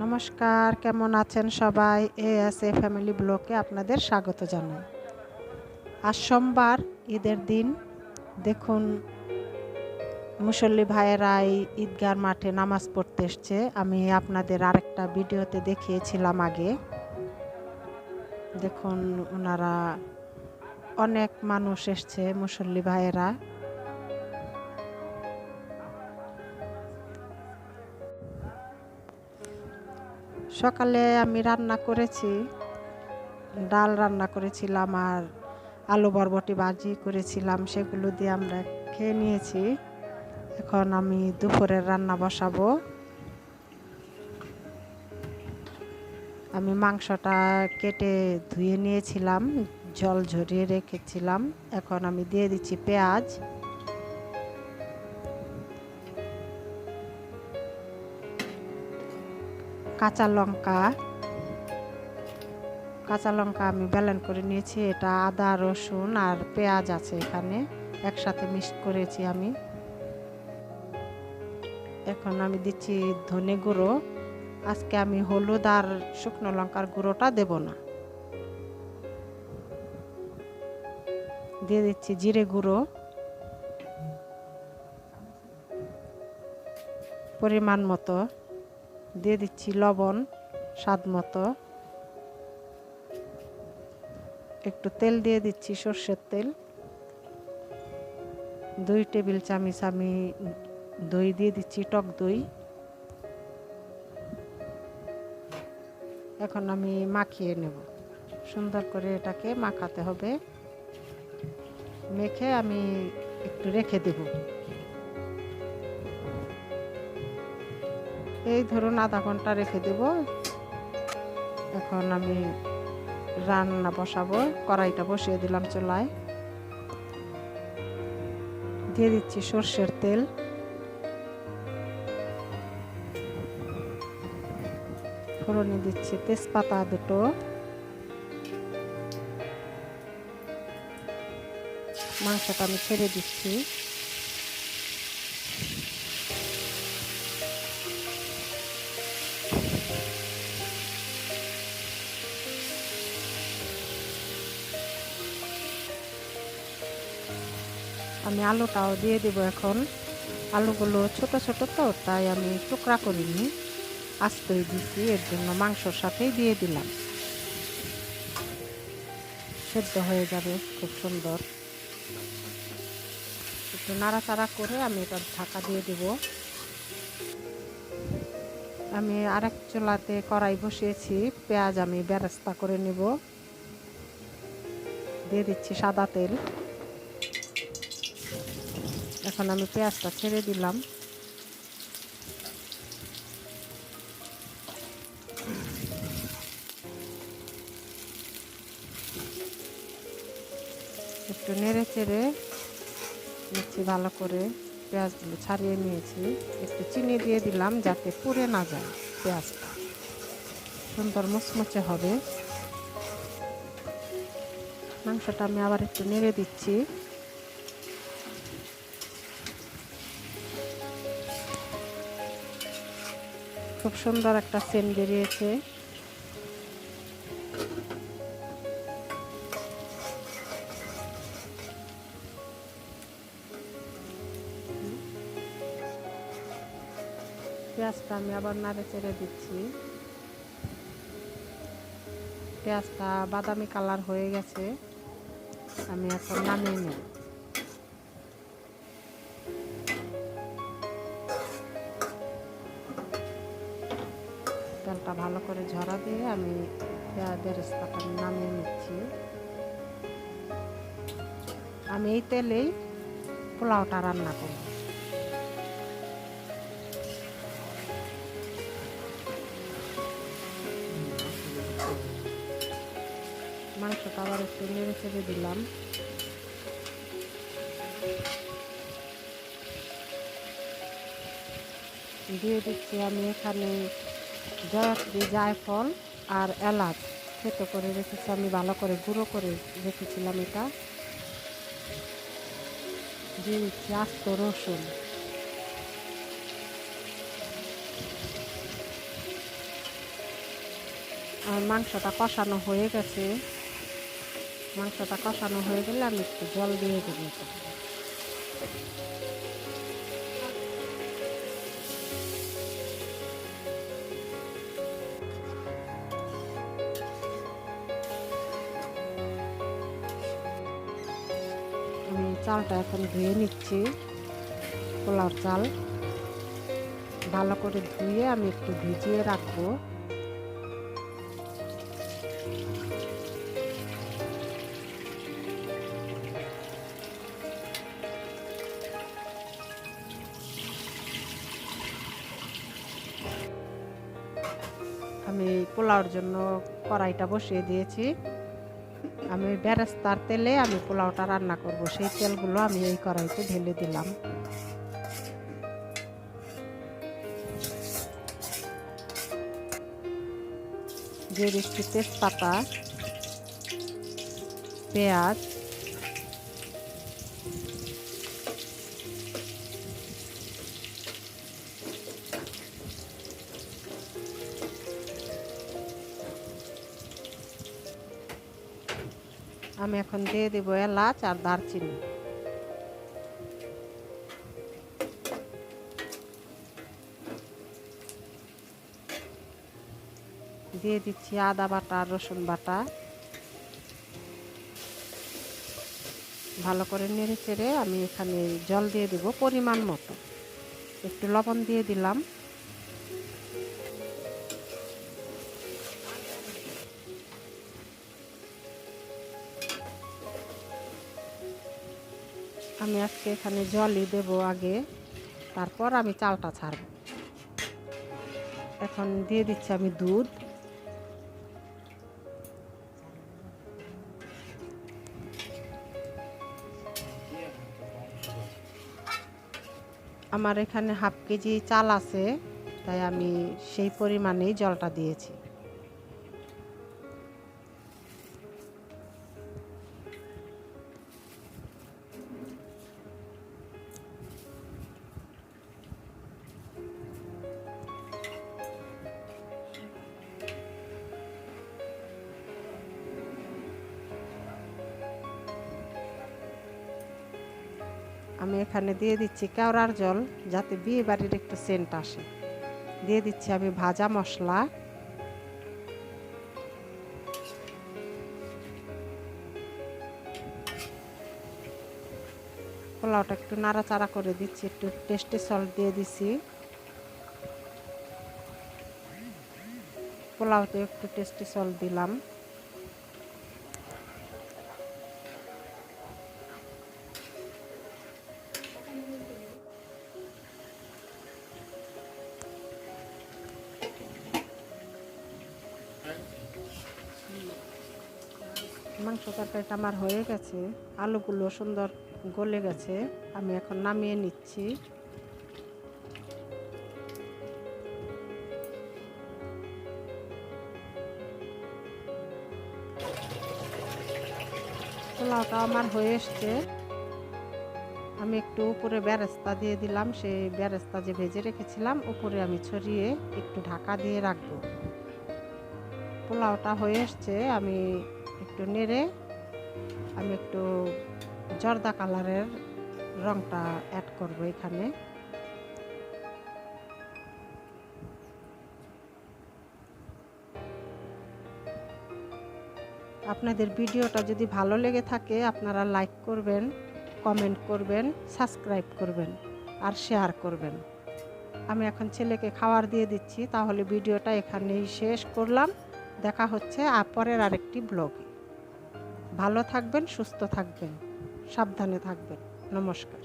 নমস্কার, কেমন আছেন সবাই? এএসএ ফ্যামিলি ব্লগে আপনাদের স্বাগত জানাই। আজ সোমবার, ঈদের দিন। দেখুন, মুসল্লি ভাইয়েরা এই ঈদগার মাঠে নামাজ পড়তে এসছে। আমি আপনাদের আরেকটা ভিডিওতে দেখিয়েছিলাম আগে। দেখুন, ওনারা অনেক মানুষ এসছে, মুসল্লি ভাইয়েরা। সকালে আমি রান্না করেছি, ডাল রান্না করেছিলাম আর আলু বরবটি ভাজি করেছিলাম, সেগুলো দিয়ে আমরা খেয়ে নিয়েছি। এখন আমি দুপুরের রান্না বসাবো। আমি মাংসটা কেটে ধুয়ে নিয়েছিলাম, জল ঝরিয়ে রেখেছিলাম। এখন আমি দিয়ে দিচ্ছি পেঁয়াজ, কাঁচা লঙ্কা আমি ব্লেন্ড করে নিয়েছি। এটা আদা, রসুন আর পেঁয়াজ আছে, এখানে একসাথে মিক্স করেছি আমি। এখন আমি দিচ্ছি ধনে গুঁড়ো। আজকে আমি হলুদ আর শুকনো লঙ্কার গুঁড়োটা দেব না। দিয়ে দিচ্ছি জিরে গুঁড়ো পরিমাণ মতো। দিয়ে দিচ্ছি লবণ স্বাদ মতো। একটু তেল দিয়ে দিচ্ছি, সর্ষের তেল। 2 টেবিল চামচ আমি দই দিয়ে দিচ্ছি, টক দই। এখন আমি মাখিয়ে নেব, সুন্দর করে এটাকে মাখাতে হবে। মেখে আমি একটু রেখে দেব। এই ধরুন আধা ঘন্টা রেখে দেব। এখন আমি রান্না বসাবো। কড়াইটা বসিয়ে দিলাম চুলায়। দিয়ে দিচ্ছি সর্ষের তেল, ফোড়নে দিচ্ছি তেজপাতা দুটো, মাংসটা আমি ছেড়ে দিচ্ছি। আমি আলুটাও দিয়ে দেব এখন। আলুগুলো ছোট ছোট তো, তাই আমি টুকরা করিনি, আস্তই দিচ্ছি, এর জন্য মাংসর সাথেই দিয়ে দিলাম। সেদ্ধ হয়ে যাবে খুব সুন্দর। একটু নাড়াচাড়া করে আমি এটা ঢাকা দিয়ে দেব। আমি আরেক চুলাতে কড়াই বসিয়েছি, পেঁয়াজ আমি বেরেস্তা করে নেব। দিয়ে দিচ্ছি সাদা তেল। এখন আমি পেঁয়াজটা ছেড়ে দিলাম। একটু নেড়ে চেড়ে নিচ্ছি ভালো করে। পেঁয়াজগুলো ছাড়িয়ে নিয়েছি। একটু চিনি দিয়ে দিলাম যাতে পুড়ে না যায়, পেঁয়াজটা সুন্দর মুচমুচে হবে। মাংসটা আমি আবার একটু নেড়ে দিচ্ছি। খুব সুন্দর একটা সেন্ট বেরিয়েছে। পেঁয়াজটা আমি আবার নাড়ে চেড়ে দিচ্ছি। পেঁয়াজটা বাদামি কালার হয়ে গেছে, আমি এখন নামিয়ে নেব। তেলটা ভালো করে ঝরা দিয়ে আমি বেরেস্তাটা নামিয়ে নিচ্ছি। আমি এই তেলেই পোলাওটা রান্না করব। মাংসটা আবার একটু নেড়ে চেড়ে দিলাম। দিয়ে দিচ্ছি আমি এখানে জয়ত্রী, জায়ফল আর এলাচ থেতো করে রেখেছি, আমি ভালো করে গুঁড়ো করে রেখেছিলাম। এটা দিয়ে দিচ্ছি আস্ত রসুন। আর মাংসটা কষানো হয়ে গেছে। মাংসটা কষানো হয়ে গেলে আমি একটু জল দিয়ে দেবো। আমি চালটা এখন ধুয়ে নিচ্ছি। পোলাওর চাল ভালো করে ধুয়ে আমি একটু ভিজিয়ে রাখবো। আমি পোলাওর জন্য কড়াইটা বসিয়ে দিয়েছি। আমি বেরেস্তার তেলে আমি পোলাওটা রান্না করব, সেই তেলগুলো আমি এই কড়াইতে ঢেলে দিলাম। দিয়ে দিচ্ছি তেজপাতা, পেঁয়াজ, আমি এখন দিয়ে দেবো এলাচ আর দারচিনি। দিয়ে দিচ্ছি আদা বাটা আর রসুন বাটা। ভালো করে নেড়ে চেড়ে আমি এখানে জল দিয়ে দেব পরিমাণ মতো, একটু লবণ দিয়ে দিলাম। আমি আজকে এখানে জলই দেব আগে, তারপর আমি চালটা ছাড়ব। এখন দিয়ে দিচ্ছি আমি দুধ। আমার এখানে হাফ কেজি চাল আছে, তাই আমি সেই পরিমাণেই জলটা দিয়েছি। আমি এখানে দিয়ে দিচ্ছি কেওড়ার জল, যাতে বিয়ে বাড়ির একটু সেন্ট আসে। দিয়ে দিচ্ছি আমি ভাজা মশলা। পোলাওটা একটু নাড়াচাড়া করে দিচ্ছি, একটু টেস্টি সল্ট দিয়ে দিচ্ছি। পোলাওতে একটু টেস্টি সল্ট দিলাম। মাংস তরকারিটা আমার হয়ে গেছে, আলুগুলো সুন্দর গলে গেছে। আমি এখন নামিয়ে নিচ্ছি। পোলাওটা আমার হয়ে এসছে। আমি একটু উপরে বেরেস্তা দিয়ে দিলাম, সেই বেরেস্তা যে ভেজে রেখেছিলাম উপরে আমি ছড়িয়ে একটু ঢাকা দিয়ে রাখবো। পোলাওটা হয়ে এসছে, আমি একটু নেড়ে আমি একটু জর্দা কালারের রংটা অ্যাড করব এখানে। আপনাদের ভিডিওটা যদি ভালো লেগে থাকে আপনারা লাইক করবেন, কমেন্ট করবেন, সাবস্ক্রাইব করবেন আর শেয়ার করবেন। আমি এখন ছেলেকে খাবার দিয়ে দিচ্ছি, তাহলে ভিডিওটা এখানেই শেষ করলাম। দেখা হচ্ছে পরের আরেকটি ব্লগে। ভালো থাকবেন, সুস্থ থাকবেন, সাবধানে থাকবেন। নমস্কার।